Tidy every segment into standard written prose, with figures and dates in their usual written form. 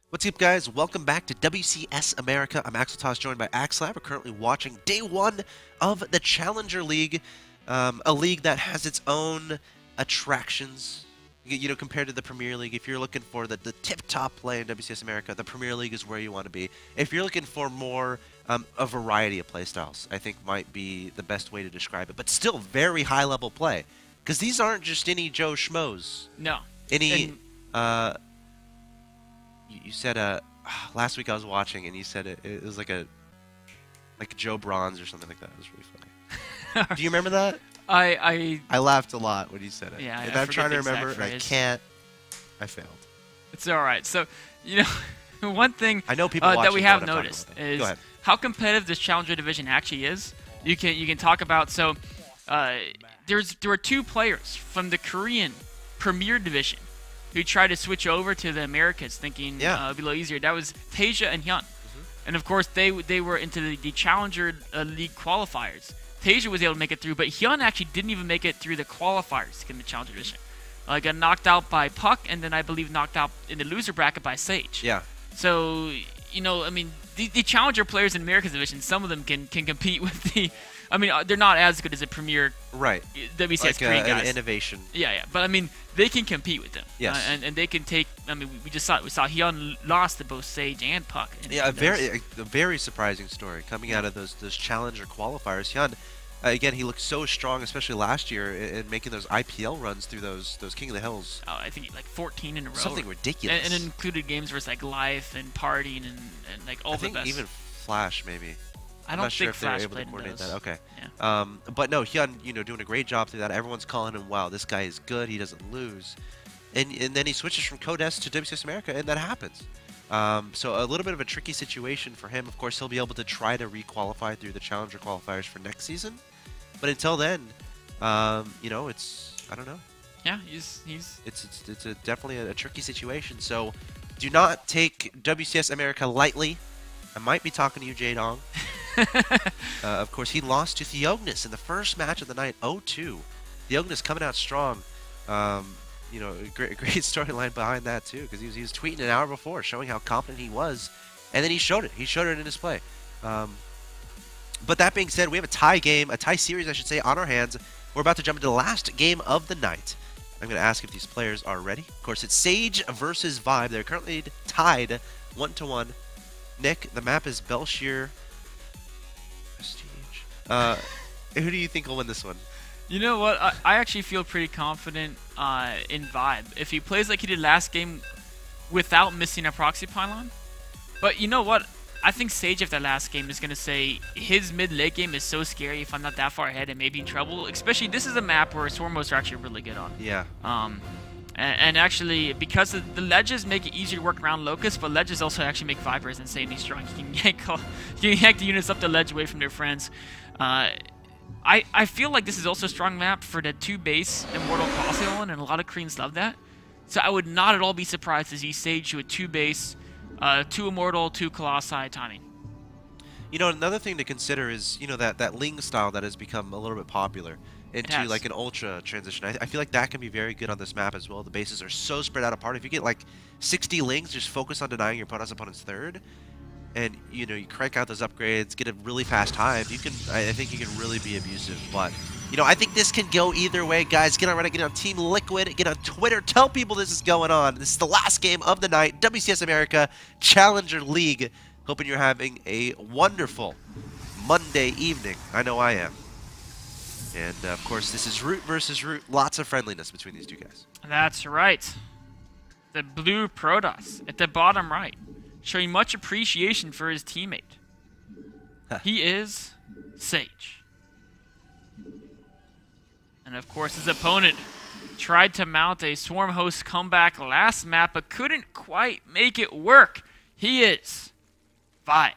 What's up, guys? Welcome back to WCS America. I'm Axel Toss, joined by Axlab. We're currently watching Day 1 of the Challenger League, a league that has its own attractions. You know, compared to the Premier League, if you're looking for the tip-top play in WCS America, the Premier League is where you want to be. If you're looking for more, a variety of play styles, I think might be the best way to describe it. But still very high-level play, because these aren't just any Joe Schmoes. No. Any, You said last week I was watching and you said it was like Joe Bronze or something like that. It was really funny. Do you remember that? I laughed a lot when you said it. Yeah, and I I'm trying to forget the remember exact and I phrase. can't. I failed. It's all right. So, you know, one thing I know people that watching we know have what I'm talking noticed about, though. is Go ahead. how competitive this Challenger division actually is. You can talk about there were two players from the Korean Premier Division who tried to switch over to the Americas, thinking it'd be a little easier. That was Tasia and Hyun, and of course they were into the Challenger League qualifiers. Tasia was able to make it through, but Hyun actually didn't even make it through the qualifiers to get in the Challenger division. Got knocked out by Puck, and then I believe knocked out in the loser bracket by Sage. Yeah. So, you know, I mean, the Challenger players in America's division, some of them can compete with the. I mean, they're not as good as the Premier WCS like Korean an guys. innovation. Yeah. But I mean, they can compete with them. Yes. And they can take. I mean, we saw Hyun lost to both Sage and Puck. Yeah, a very surprising story coming out of those Challenger qualifiers. Hyun, again, he looked so strong, especially last year, in making those IPL runs through those King of the Hills. I think like 14 in a row. Something ridiculous. And it included games versus like Life and Partying and like all the best. I think even Flash maybe. I I'm don't not sure think if they were Flash able to played in coordinate those. that. Okay. Yeah. But no, Hyun, doing a great job through that. Everyone's calling him, wow, this guy is good. He doesn't lose. And then he switches from Codes to WCS America, and that happens. So a little bit of a tricky situation for him. Of course, he'll be able to try to re-qualify through the Challenger qualifiers for next season. But until then, it's, I don't know. Yeah, he's. It's definitely a tricky situation. So do not take WCS America lightly. I might be talking to you, Jaedong. Of course, he lost to Theognis in the first match of the night, 0-2. Theognis coming out strong. A great storyline behind that too, because he was tweeting an hour before, showing how confident he was, and then he showed it. He showed it in his play. But that being said, we have a tie series, I should say, on our hands. We're about to jump into the last game of the night. I'm going to ask if these players are ready. Of course, it's Sage versus Vibe. They're currently tied 1-1. Nick, the map is Belshire Prestige. Who do you think will win this one? You know what? I actually feel pretty confident in Vibe. If he plays like he did last game without missing a proxy pylon. But you know what? I think Sage after last game is going to say his mid-late game is so scary if I'm not that far ahead and maybe in trouble. Especially this is a map where Swarm modes are actually really good on. Yeah. And actually, because the ledges make it easier to work around Locust, but ledges also actually make Vipers insanely strong. You can yank the units up the ledge away from their friends. I feel like this is also a strong map for the 2-base Immortal Colosseum, and a lot of Koreans love that. So I would not at all be surprised to see Sage to a 2-base, 2 Immortal, 2 Colossi timing. Another thing to consider is, that Ling style that has become a little bit popular into like an Ultra transition. I feel like that can be very good on this map as well. The bases are so spread out apart. If you get like 60 Lings, just focus on denying your opponent's third, and you crank out those upgrades, get a really fast hive, I think you can really be abusive. But I think this can go either way, guys. Get on Reddit, get on Team Liquid, get on Twitter, tell people this is going on. This is the last game of the night, WCS America Challenger League. Hoping you're having a wonderful Monday evening. I know I am. And of course, this is Root versus Root. Lots of friendliness between these two guys. That's right. The blue Protoss at the bottom right, showing much appreciation for his teammate. He is Sage. And of course, his opponent tried to mount a Swarm host comeback last map, but couldn't quite make it work. He is Vibe.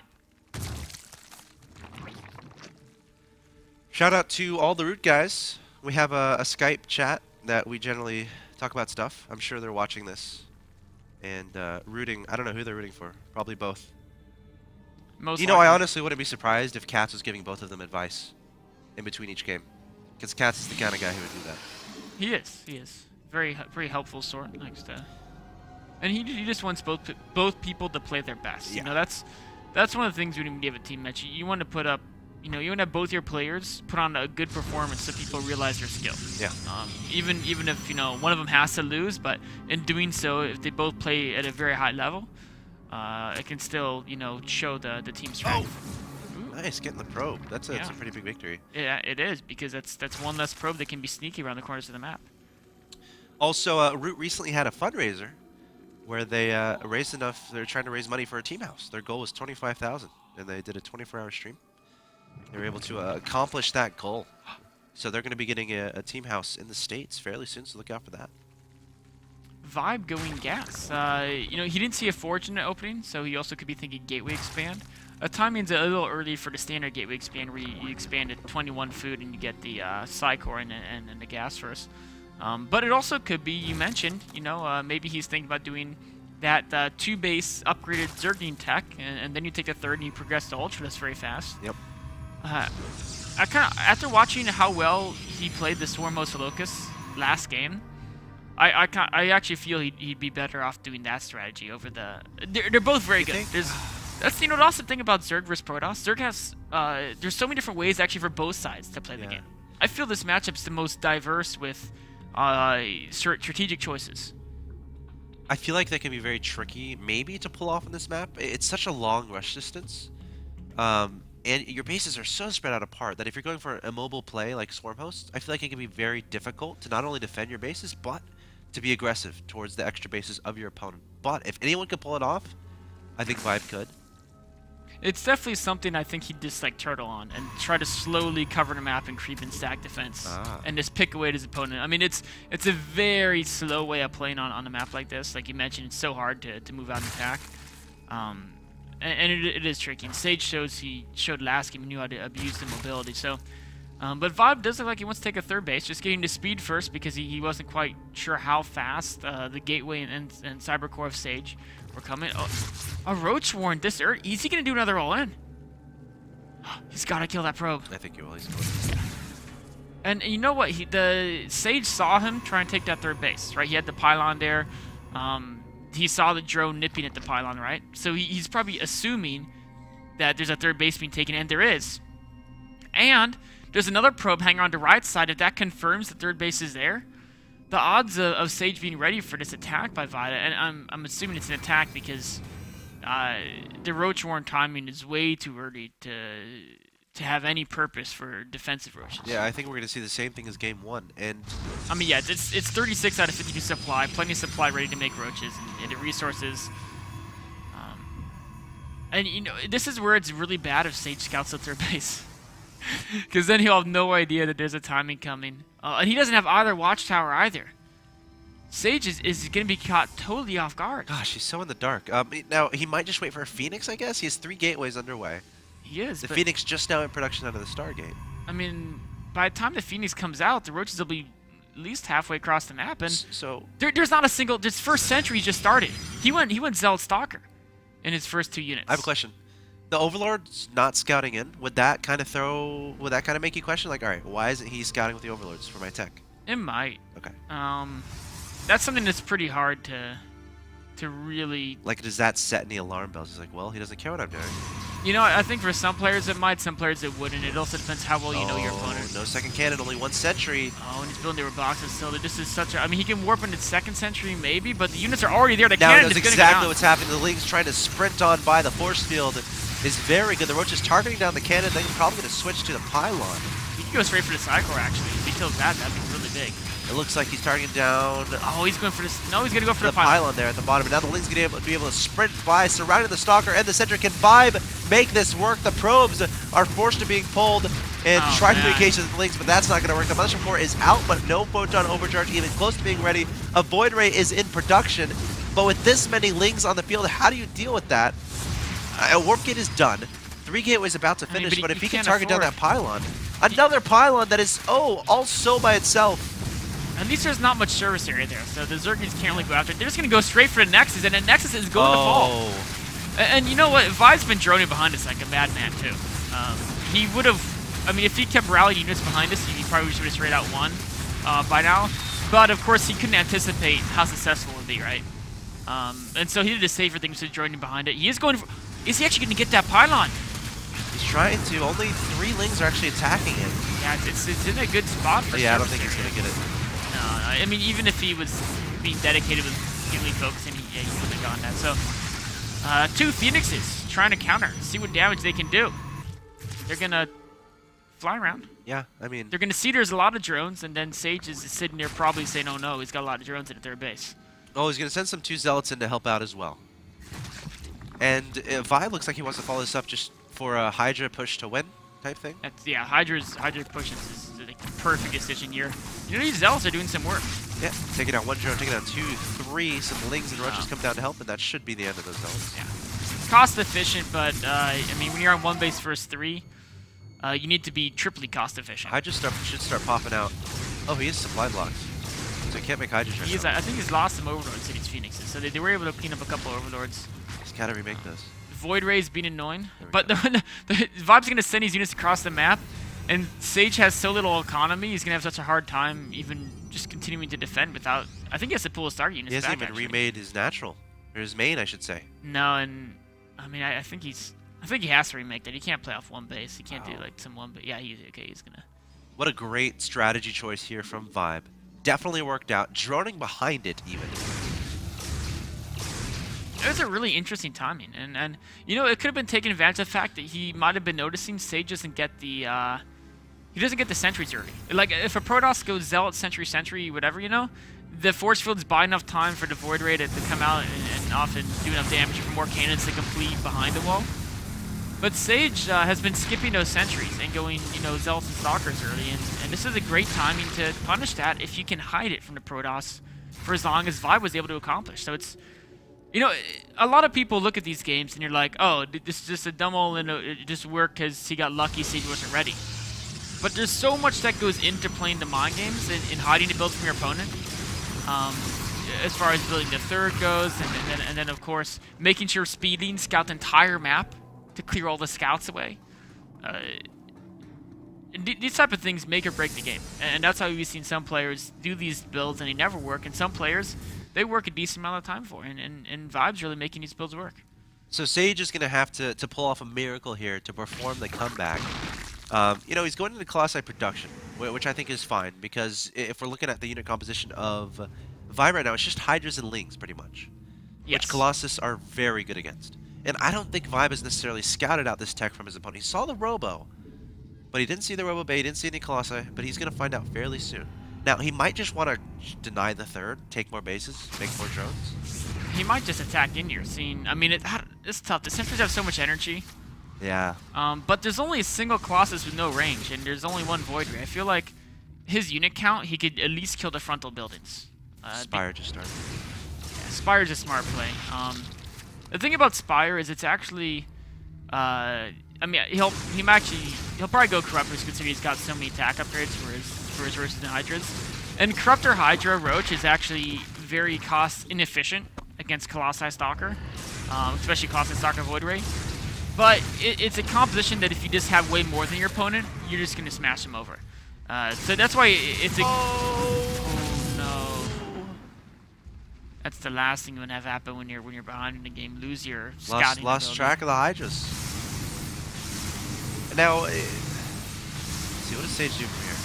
Shout out to all the Root guys. We have a Skype chat that we generally talk about stuff. I'm sure they're watching this and rooting. I don't know who they're rooting for. Probably both. Most I likely. honestly wouldn't be surprised if Katz was giving both of them advice in between each game. Because Katz is the kind of guy who would do that. He is. very helpful sort next to. And he just wants both people to play their best. Yeah. You know, that's one of the things when you give a team match. You want to put up, you know, you want to have both your players put on a good performance so people realize their skill. Yeah. Even if, you know, one of them has to lose, but in doing so, if they both play at a very high level, it can still, you know, show the team strength. Oh. Nice, getting the probe. That's a pretty big victory. Yeah, it is, because that's one less probe that can be sneaky around the corners of the map. Also, Root recently had a fundraiser where they raised enough. They're trying to raise money for a team house. Their goal was 25,000, and they did a 24-hour stream. They were able to accomplish that goal. So they're going to be getting a team house in the States fairly soon, so look out for that. Vibe going gas. You know, he didn't see a Fortunate opening, so he also could be thinking Gateway expand. Timing's a little early for the standard Gateway expand, where you expand at 21 food and you get the Psycore and the gas first. But it also could be, you mentioned, you know, maybe he's thinking about doing that 2-base upgraded Zergling tech, and then you take the third and you progress to Ultra. That's very fast. Yep. After watching how well he played the Swarmhost Locust last game, I actually feel he'd be better off doing that strategy over the. They're both very good. That's, you know, the awesome thing about Zerg versus Protoss. Zerg has there's so many different ways actually for both sides to play the game. I feel this matchup's the most diverse with strategic choices. I feel like they can be very tricky, maybe, to pull off on this map. It's such a long rush distance, and your bases are so spread out apart that if you're going for a mobile play like Swarmhost, I feel like it can be very difficult to not only defend your bases, but to be aggressive towards the extra bases of your opponent. But if anyone could pull it off, I think Vibe could. It's definitely something I think he'd just like turtle on and try to slowly cover the map and creep and stack defense and just pick away at his opponent. I mean, it's a very slow way of playing on a map like this. Like you mentioned, it's so hard to move out and attack. And it is tricky. And Sage showed last game he knew how to abuse the mobility. So, but Vibe does look like he wants to take a third base, just getting to speed first because he wasn't quite sure how fast the Gateway and Cybercore of Sage were coming. Oh, a Roach Warren this early. Is he going to do another all-in? He's got to kill that probe. I think he will. He's going. And you know what? The Sage saw him try and take that third base, right? He had the pylon there. He saw the drone nipping at the pylon, right? So he's probably assuming that there's a third base being taken, and there is. And there's another probe hanging on the right side. If that confirms the third base is there, the odds of Sage being ready for this attack by Vita, and I'm assuming it's an attack because the Roach Warren timing is way too early to have any purpose for defensive roaches. Yeah, I think we're going to see the same thing as game 1. And I mean, yeah, it's 36 out of 52 supply, plenty of supply ready to make roaches, and the resources. And you know, this is where it's really bad if Sage scouts the third base, because then he'll have no idea that there's a timing coming, and he doesn't have either watchtower either. Sage is going to be caught totally off guard. Gosh, he's so in the dark. Now, he might just wait for a Phoenix, I guess. He has 3 gateways underway. He is. The Phoenix just now in production out of the Stargate. I mean, by the time the Phoenix comes out, the roaches will be at least halfway across the map, and so there's not a single. This first sentry just started. He went Zealot Stalker in his first 2 units. I have a question. The Overlord's not scouting in. Would that kind of make you question, like, all right, why isn't he scouting with the Overlords for my tech? It might. Okay. That's something that's pretty hard to really. Like, does that set any alarm bells? He's like, well, he doesn't care what I'm doing. You know, I think for some players it might, some players it wouldn't. It also depends how well you know your opponent. No second cannon, only 1 sentry. Oh, and he's building their boxes still. This is such a. I mean, he can warp into second sentry maybe, but the units are already there. The now cannon knows is exactly what's happening. The Ling's trying to sprint on by the force field. Is very good. The Roach is targeting down the cannon. Then he's probably going to switch to the pylon. He can go straight for the Psycore actually. If he kills that, that'd be really big. It looks like he's targeting down. Oh, he's going for this. No, he's going to go for the pylon there at the bottom. And now the Ling's going to be able to sprint by, surrounding the Stalker and the Sentry. Can Vibe make this work? The probes are forced to being pulled and try to engage with the Lings, but that's not going to work. The Mothership Core is out, but no Photon Overcharge even close to being ready. A Void Ray is in production, but with this many Lings on the field, how do you deal with that? A Warp Gate is done. 3 gateways about to finish, but if he can target down that pylon, another pylon that is all so by itself. At least there's not much service area there, so the Zerglings can't really go after it. They're just going to go straight for the Nexus, and the Nexus is going to fall. And you know what? Vibe's been droning behind us like a madman, too. He would have, I mean, if he kept rallying units behind us, he probably should have straight out won by now. But of course, he couldn't anticipate how successful it would be, right? And so he did a safer thing, so joining behind it. He is going for... Is he actually going to get that pylon? He's trying to. Only 3 Lings are actually attacking it. Yeah, it's in a good spot for Yeah, I don't think he's going to get it. No, I mean, even if he was being dedicated with really focusing, he would have gotten that. So, 2 Phoenixes trying to counter, see what damage they can do. They're going to fly around. Yeah, I mean... They're going to see there's a lot of drones, and then Sage is sitting there probably saying, oh no, he's got a lot of drones in at their base. Oh, he's going to send some 2 Zealots in to help out as well. And Vi looks like he wants to follow this up just for a Hydra push to win type thing. Yeah, Hydra push is the perfect decision here. You know, these Zealots are doing some work. Yeah, taking out 1 drone, taking out 2, 3, some Lings and Roaches come down to help, and that should be the end of those Zealots. Yeah. Cost efficient, but I mean, when you're on 1 base versus 3, you need to be triply cost efficient. Hydra should start popping out. Oh, he is supply blocked, so he can't make Hydra right now. I think he's lost some Overlords to these Phoenixes, so they were able to clean up a couple of Overlords. He's got to remake this. Void Ray's being annoying, but the Vibe's going to send these units across the map, and Sage has so little economy, he's going to have such a hard time even just continuing to defend without... I think he has to pull his target units back, He hasn't even remade his natural, or his main, I should say. No, and I mean, I think he has to remake that. He can't play off 1 base. He can't do like some 1 base. Yeah, he's gonna. What a great strategy choice here from Vibe. Definitely worked out. Droning behind it even. It was a really interesting timing, and you know, it could have been taken advantage of the fact that he might have been noticing Sage doesn't get the he doesn't get the sentries early. Like if a Protoss goes Zealot, Sentry, whatever, you know, the force fields buy enough time for the Void Ray to come out and often do enough damage for more cannons to complete behind the wall. But Sage has been skipping those sentries and going, you know, Zealots and Stalkers early, and this is a great timing to punish that if you can hide it from the Protoss for as long as Vibe was able to accomplish. So it's, you know, a lot of people look at these games and you're like, oh, this is just a dumb old, it just worked because he got lucky, Sage wasn't ready. But there's so much that goes into playing the mind games and hiding the builds from your opponent. As far as building the third goes, and then of course making sure speeding scout the entire map to clear all the scouts away. These type of things make or break the game, and that's how we've seen some players do these builds and they never work, and some players they work a decent amount of time for, and Vibe's really making these builds work. So Sage is going to have to pull off a miracle here to perform the comeback. You know, he's going into Colossi production, which I think is fine, because if we're looking at the unit composition of Vibe right now, it's just Hydras and Lings, pretty much. Yes. Which Colossus are very good against. And I don't think Vibe has necessarily scouted out this tech from his opponent. He saw the Robo, but he didn't see the Robo Bay, he didn't see any Colossi, but he's going to find out fairly soon. Now, he might just want to deny the third, take more bases, make more drones. He might just attack in your scene. I mean, it's tough. The sentries have so much energy. Yeah. But there's only a single Colossus with no range, and there's only 1 Void Ray. I feel like his unit count, he could at least kill the frontal buildings. Spire just started. Yeah, Spire's a smart play. The thing about Spire is it's actually, I mean, he'll probably go Corruptors considering he's got so many attack upgrades for his Roaches and Hydras. And Corruptor Hydra Roach is actually very cost inefficient against Colossi Stalker, especially Colossi Stalker Void Ray. But it's a composition that if you just have way more than your opponent, you're just gonna smash him over. So that's why it's a. Oh no! That's the last thing you want to have happen when you're behind in the game. Lose your scouting. Lost track of the Hydras. Now, let's see, what does Sage do from here?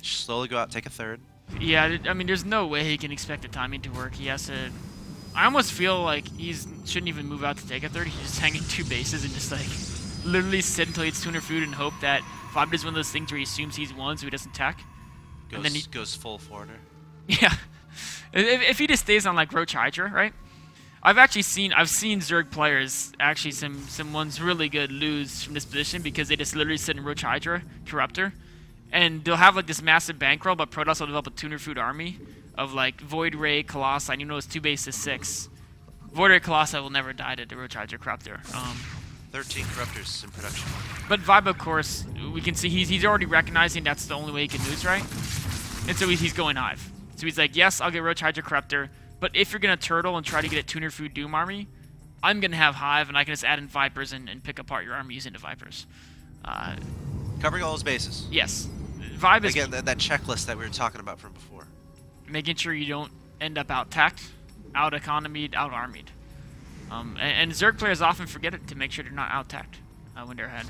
Just slowly go out, take a third. Yeah, I mean, there's no way he can expect the timing to work. He has to. I almost feel like he shouldn't even move out to take a third. He's just hanging 2 bases and just like literally sit until he gets 200 food and hope that Vibe does one of those things where he assumes he's won so he doesn't tech. And then he goes full foreigner. Yeah. If he just stays on like Roach Hydra, right? I've seen Zerg players, actually some ones really good, lose from this position because they just literally sit in Roach Hydra, Corruptor, and they'll have like this massive bankroll, but Protoss will develop a 200 food army of like Void Ray, Colossi, and you know it's 2 bases 6. Void Ray Colossi will never die to the Roach Hydra Corruptor. 13 Corruptors in production. But Vibe, of course, we can see he's already recognizing that's the only way he can lose, right? And so he's going Hive. So he's like, yes, I'll get Roach Hydra Corruptor, but if you're going to turtle and try to get a tuner food Doom army, I'm going to have Hive, and I can just add in Vipers and pick apart your army using the Vipers. Covering all his bases. Yes. Vibe is again that checklist that we were talking about from before. Making sure you don't end up out-tacked, out-economied, out-armied. And Zerg players often forget it to make sure they're not out-tacked when they're ahead.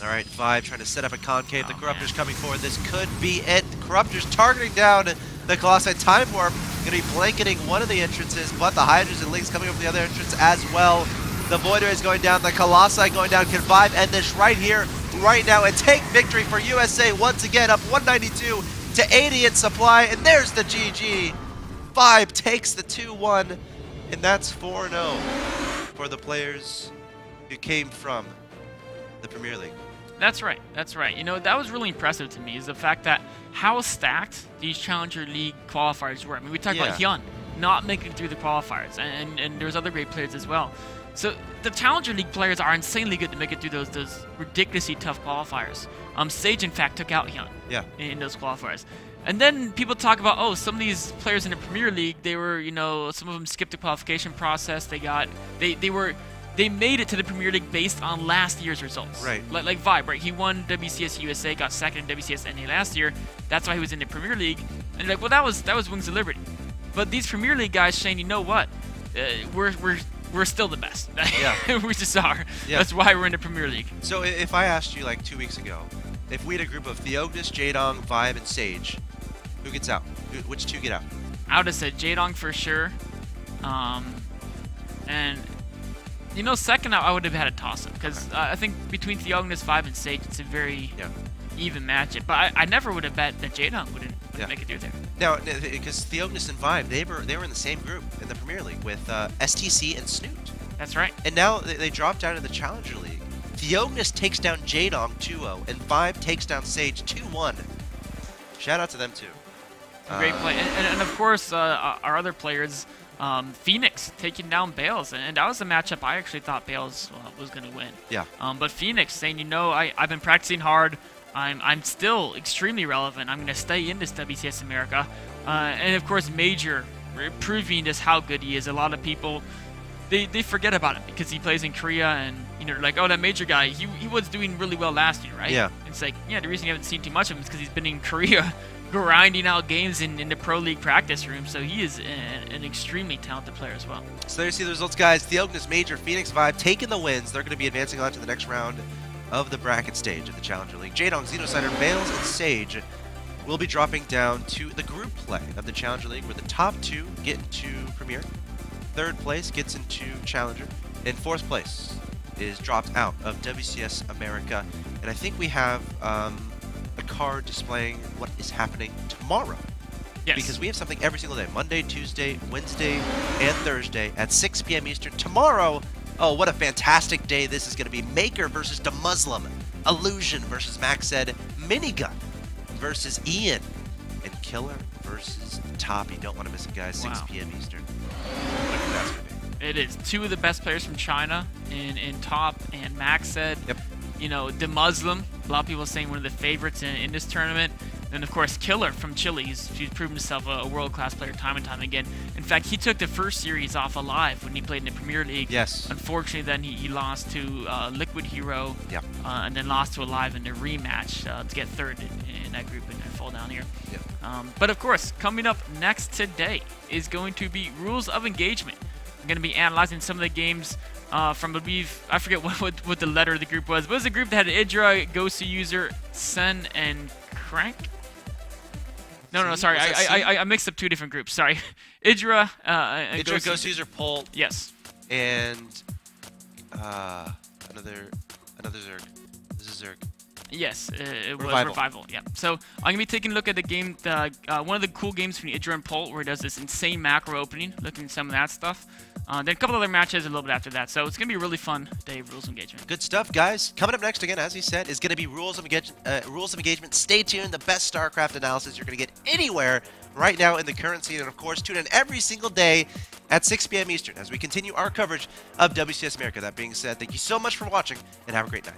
All right, Vibe trying to set up a concave. The Corruptor's coming forward. This could be it. The Corruptor's targeting down the Colossi. Time Warp going to be blanketing one of the entrances, but the Hydras and Lynx coming over the other entrance as well. The Void Ray is going down. The Colossi going down. Can Vibe end this right here, right now, and take victory for USA once again, up 192 to 80 in supply, and there's the GG. Vibe takes the 2-1, and that's 4-0 for the players who came from the Premier League. That's right. That's right. You know, that was really impressive to me, is the fact that how stacked these Challenger League qualifiers were. I mean, we talked about Hyun not making it through the qualifiers, and there's other great players as well. So the Challenger League players are insanely good to make it through those ridiculously tough qualifiers. Sage, in fact, took out Hyun in those qualifiers. And then people talk about, oh, some of these players in the Premier League, they were, you know, some of them skipped the qualification process. They made it to the Premier League based on last year's results. Right. Like Vibe, right? He won WCS USA, got second in WCS NA last year. That's why he was in the Premier League. And like, well, that was Wings of Liberty. But these Premier League guys saying, you know what? We're still the best. Yeah. We just are. Yeah. That's why we're in the Premier League. So if I asked you like 2 weeks ago, if we had a group of Theognis, Jaedong, Vibe, and Sage, who gets out? Which two get out? I would have said Jaedong for sure. And you know, second I would have had a toss-up, because I think between Theognis, Vibe, and Sage, it's a very even matchup. But I never would have bet that Jaedong wouldn't make it through there. Now, because Theognis and Vibe, they were in the same group in the Premier League with STC and Snoot. That's right. And now they dropped down to the Challenger League. Theognis takes down Jaedong 2-0, and Vibe takes down Sage 2-1. Shout out to them too. Great play, and of course our other players. Phoenix taking down Bales, and that was a matchup I actually thought Bales was going to win. Yeah. But Phoenix saying, you know, I've been practicing hard. I'm still extremely relevant. I'm going to stay in this WCS America. And of course, Major proving just how good he is. A lot of people, they forget about him because he plays in Korea, and you know, like, oh, that Major guy, he was doing really well last year, right? Yeah. It's like, yeah, the reason you haven't seen too much of him is because he's been in Korea grinding out games in the Pro League practice room, so he is an extremely talented player as well. So there you see the results, guys. Theognis, Major, Phoenix, Vibe taking the wins. They're going to be advancing on to the next round of the bracket stage of the Challenger League. Jaedong, Xenocider, Bales, and Sage will be dropping down to the group play of the Challenger League, where the top two get into Premier, third place gets into Challenger, and fourth place is dropped out of WCS America. And I think we have a card displaying what is happening tomorrow. Yes. Because we have something every single day, Monday, Tuesday, Wednesday, and Thursday at 6 p.m. Eastern. Tomorrow, oh, what a fantastic day this is going to be. Maker versus the Muslim, Illusion versus Maxed, Minigun versus Ian, and Killer versus Top. You don't want to miss it, guys. 6 p.m. Eastern. Look at that's going to be. It is two of the best players from China in Top and Maxed. Yep. You know, the Muslim, a lot of people saying one of the favorites in this tournament. And of course, Killer from Chile. He's proven himself a world-class player time and time again. In fact, he took the first series off Alive when he played in the Premier League. Yes. Unfortunately, then he lost to Liquid Hero. Yep. And then lost to Alive in the rematch to get third in that group and fall down here. Yep. But of course, coming up next today is going to be Rules of Engagement. I'm going to be analyzing some of the games from, I forget what the letter of the group was. But it was a group that had Idra, Gosu User, Sen, and Crank. No, sorry. I mixed up two different groups. Sorry. Idra, and Idra, Gosu User, Pult. Yes. And another Zerg. This is Zerg. Yes, it was Revival. Revival. Yeah. So I'm gonna be taking a look at the game, one of the cool games from Idra and Pult, where it does this insane macro opening, looking at some of that stuff. Then a couple other matches a little bit after that. So it's gonna be a really fun day of Rules of Engagement. Good stuff, guys. Coming up next, again, as he said, is gonna be Rules of Engagement. Stay tuned. The best StarCraft analysis you're gonna get anywhere right now in the current scene, and of course, tune in every single day at 6 p.m. Eastern as we continue our coverage of WCS America. That being said, thank you so much for watching, and have a great night.